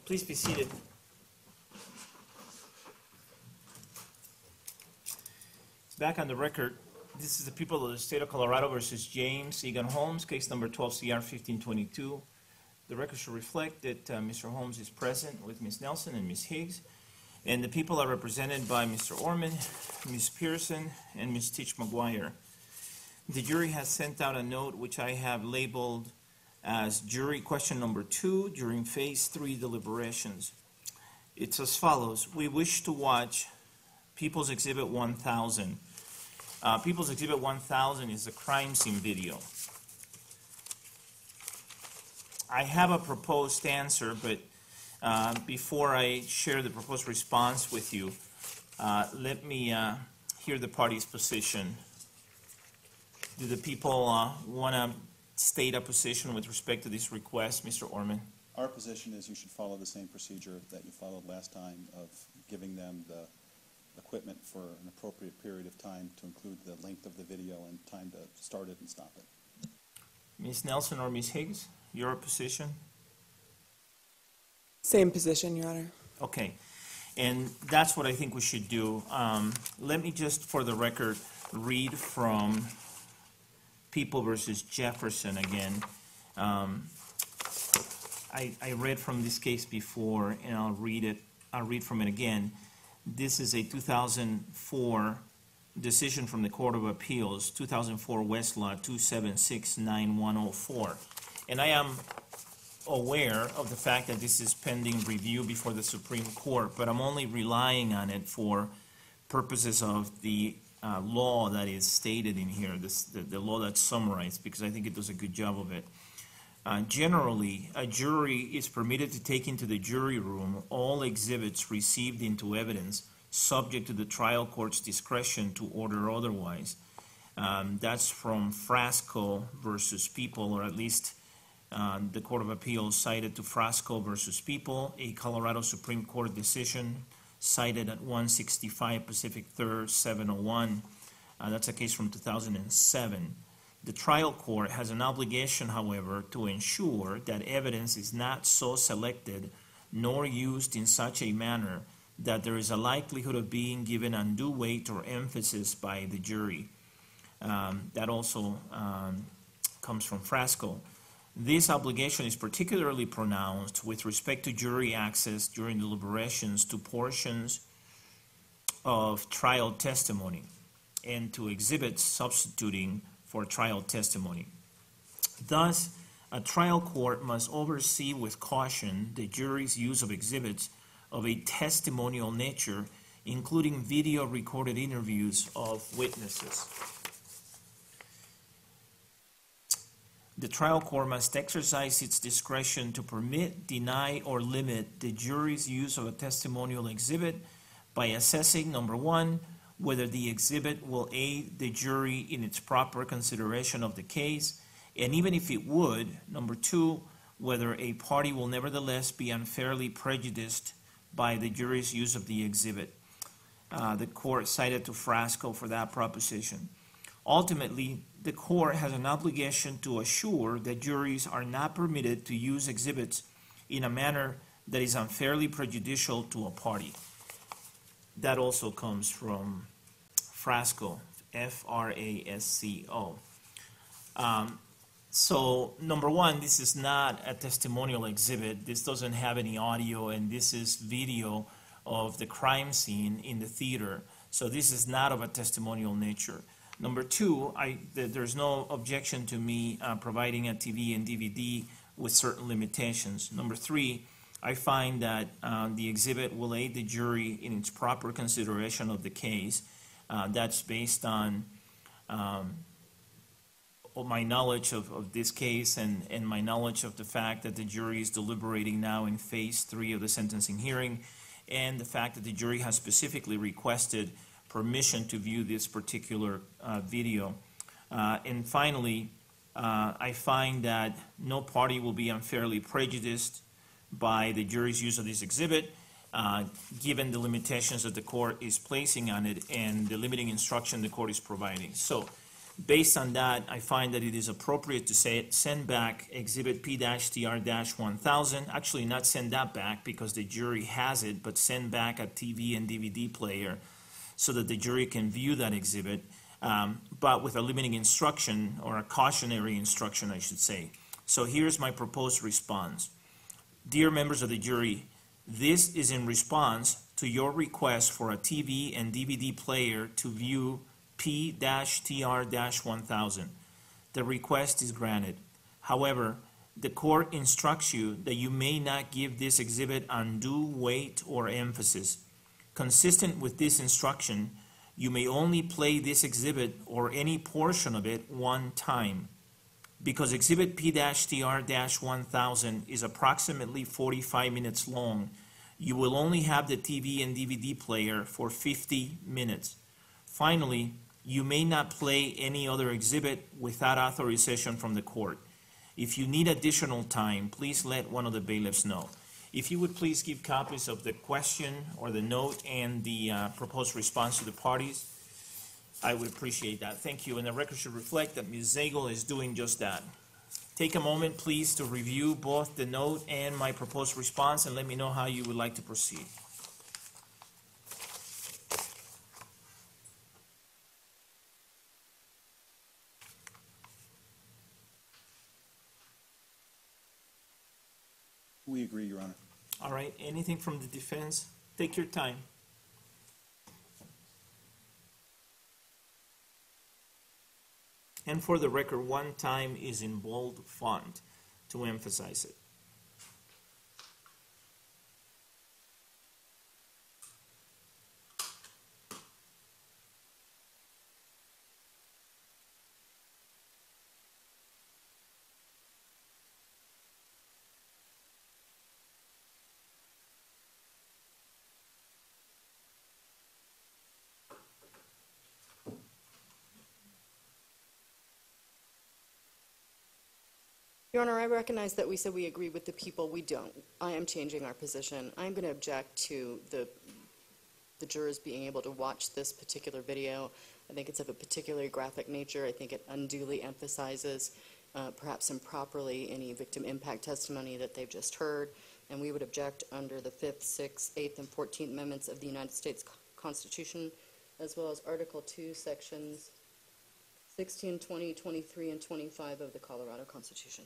Please be seated. Back on the record, this is the people of the state of Colorado versus James Egan Holmes, case number 12 CR 1522. The record should reflect that Mr. Holmes is present with Ms. Nelson and Ms. Higgs, and the people are represented by Mr. Orman, Ms. Pearson, and Ms. Teach McGuire. The jury has sent out a note which I have labeled as jury question number 2 during phase 3 deliberations. It's as follows. We wish to watch People's Exhibit 1000. People's Exhibit 1000 is a crime scene video. I have a proposed answer, but before I share the proposed response with you, let me hear the party's position. Do the people want to state a position with respect to this request, Mr. Orman? Our position is you should follow the same procedure that you followed last time of giving them the equipment for an appropriate period of time to include the length of the video and time to start it and stop it. Ms. Nelson or Ms. Higgs, your position? Same position, Your Honor. Okay, and that's what I think we should do. Let me just, for the record, read from People versus Jefferson again. I read from this case before, and I'll read from it again. This is a 2004 decision from the Court of Appeals, 2004 Westlaw 2769104. And I am aware of the fact that this is pending review before the Supreme Court, but I'm only relying on it for purposes of the law that is stated in here, the law that's summarized, because I think it does a good job of it. Generally, a jury is permitted to take into the jury room all exhibits received into evidence, subject to the trial court's discretion to order otherwise. That's from Frasco versus People, or at least the Court of Appeals cited to Frasco versus People, a Colorado Supreme Court decision cited at 165 Pacific 3rd, 701. That's a case from 2007. The trial court has an obligation, however, to ensure that evidence is not so selected nor used in such a manner that there is a likelihood of being given undue weight or emphasis by the jury. That also comes from Frasco. This obligation is particularly pronounced with respect to jury access during deliberations to portions of trial testimony and to exhibits substituting for trial testimony. Thus, a trial court must oversee with caution the jury's use of exhibits of a testimonial nature, including video recorded interviews of witnesses. The trial court must exercise its discretion to permit, deny, or limit the jury's use of a testimonial exhibit by assessing, number one, whether the exhibit will aid the jury in its proper consideration of the case, and even if it would, number two, whether a party will nevertheless be unfairly prejudiced by the jury's use of the exhibit. The court cited to Frasco for that proposition. Ultimately, the court has an obligation to assure that juries are not permitted to use exhibits in a manner that is unfairly prejudicial to a party. That also comes from Frasco, F-R-A-S-C-O. So, number one, this is not a testimonial exhibit. This doesn't have any audio, and this is video of the crime scene in the theater. So this is not of a testimonial nature. Number two, there's no objection to me providing a TV and DVD with certain limitations. Number three, I find that the exhibit will aid the jury in its proper consideration of the case. That's based on my knowledge of this case and my knowledge of the fact that the jury is deliberating now in phase 3 of the sentencing hearing, and the fact that the jury has specifically requested permission to view this particular video. And finally, I find that no party will be unfairly prejudiced by the jury's use of this exhibit, given the limitations that the court is placing on it and the limiting instruction the court is providing. So Based on that, I find that it is appropriate to send back Exhibit P-TR-1000, actually not send that back because the jury has it, but send back a TV and DVD player so that the jury can view that exhibit, but with a limiting instruction, or a cautionary instruction, I should say. So here's my proposed response. Dear members of the jury, this is in response to your request for a TV and DVD player to view P-TR-1000. The request is granted. However, the court instructs you that you may not give this exhibit undue weight or emphasis. Consistent with this instruction, you may only play this exhibit or any portion of it one time. Because Exhibit P-TR-1000 is approximately 45 minutes long, you will only have the TV and DVD player for 50 minutes. Finally, you may not play any other exhibit without authorization from the court. If you need additional time, please let one of the bailiffs know. If you would please give copies of the question or the note and the proposed response to the parties, I would appreciate that. Thank you. And the record should reflect that Ms. Zagel is doing just that. Take a moment, please, to review both the note and my proposed response, and let me know how you would like to proceed. We agree, Your Honor. All right. Anything from the defense? Take your time. And for the record, one time is in bold font to emphasize it. Your Honor, I recognize that we said we agree with the people. We don't. I am changing our position. I'm going to object to the jurors being able to watch this particular video. I think it's of a particularly graphic nature. I think it unduly emphasizes, perhaps improperly, any victim impact testimony that they've just heard. And we would object under the 5th, 6th, 8th, and 14th Amendments of the United States Constitution, as well as Article 2, Sections 16, 20, 23, and 25 of the Colorado Constitution.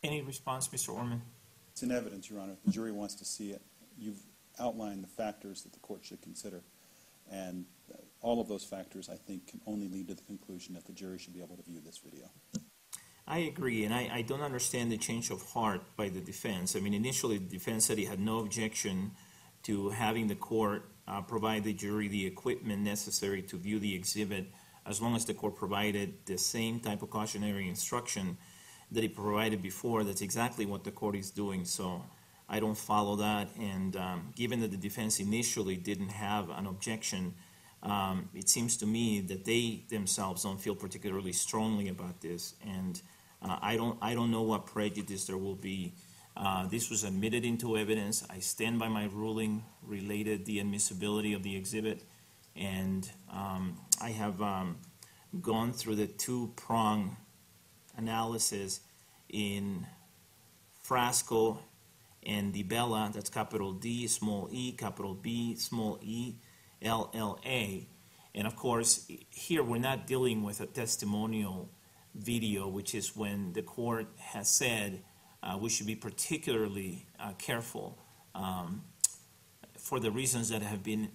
Any response, Mr. Orman? It's in evidence, Your Honor. The jury wants to see it. You've outlined the factors that the court should consider, and all of those factors, I think, can only lead to the conclusion that the jury should be able to view this video. I agree, and I don't understand the change of heart by the defense. I mean, initially, the defense said he had no objection to having the court provide the jury the equipment necessary to view the exhibit, as long as the court provided the same type of cautionary instruction that it provided before. That's exactly what the court is doing. So I don't follow that. And given that the defense initially didn't have an objection, it seems to me that they themselves don't feel particularly strongly about this. And I don't know what prejudice there will be. This was admitted into evidence. I stand by my ruling related the admissibility of the exhibit. And I have gone through the two-prong analysis in Frasco and DiBella, that's capital D, small e, capital B, small e, LLA. And of course, here we're not dealing with a testimonial video, which is when the court has said we should be particularly careful for the reasons that have been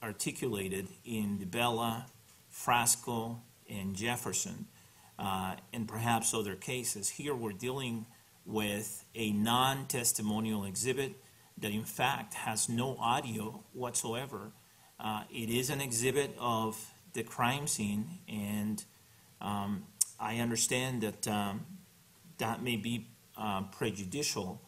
articulated in DiBella, Frasco, and Jefferson, and perhaps other cases. Here we're dealing with a non-testimonial exhibit that in fact has no audio whatsoever. It is an exhibit of the crime scene, and I understand that that may be prejudicial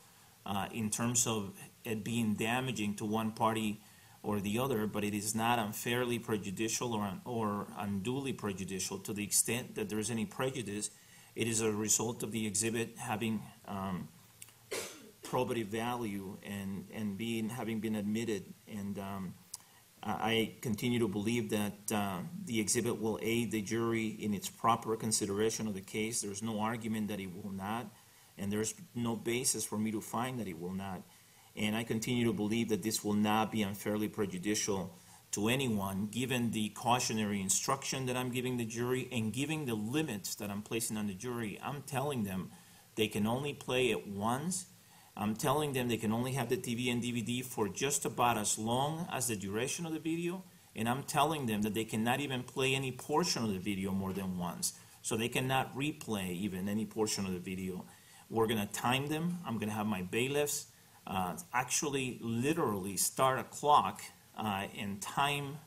in terms of it being damaging to one party or the other, but it is not unfairly prejudicial or unduly prejudicial. To the extent that there is any prejudice, it is a result of the exhibit having probative value and having been admitted. And I continue to believe that the exhibit will aid the jury in its proper consideration of the case. There's no argument that it will not, and there's no basis for me to find that it will not. And I continue to believe that this will not be unfairly prejudicial to anyone, given the cautionary instruction that I'm giving the jury and giving the limits that I'm placing on the jury. I'm telling them they can only play it once. I'm telling them they can only have the TV and DVD for just about as long as the duration of the video, and I'm telling them that they cannot even play any portion of the video more than once. So they cannot replay even any portion of the video. We're going to time them. I'm going to have my bailiffs actually literally start a clock and time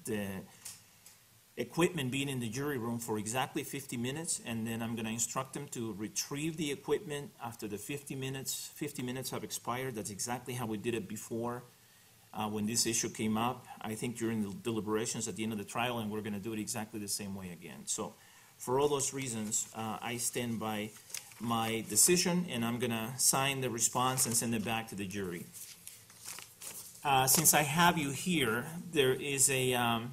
the equipment being in the jury room for exactly 50 minutes, and then I'm going to instruct them to retrieve the equipment after the 50 minutes have expired. That's exactly how we did it before when this issue came up, I think during the deliberations at the end of the trial, and we're going to do it exactly the same way again. So for all those reasons, I stand by my decision, and I'm going to sign the response and send it back to the jury. Since I have you here, there is a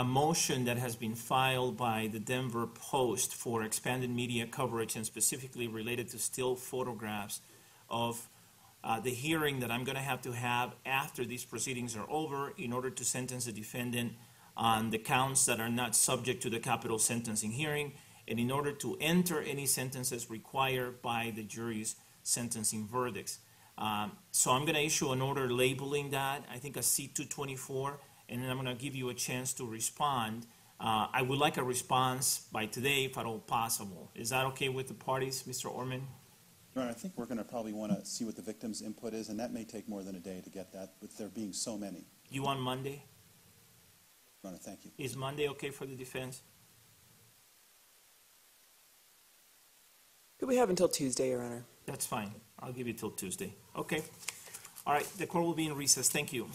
motion that has been filed by the Denver Post for expanded media coverage, and specifically related to still photographs of the hearing that I'm going to have after these proceedings are over in order to sentence the defendant on the counts that are not subject to the capital sentencing hearing, and in order to enter any sentences required by the jury's sentencing verdicts. So I'm going to issue an order labeling that, I think a C-224, and then I'm going to give you a chance to respond. I would like a response by today, if at all possible. Is that okay with the parties, Mr. Orman? Your Honor, I think we're going to probably want to see what the victim's input is, and that may take more than a day to get that, with there being so many. You want Monday? Your Honor, thank you. Is Monday okay for the defense? We have until Tuesday, Your Honor. That's fine. I'll give you till Tuesday. Okay. All right. The court will be in recess. Thank you.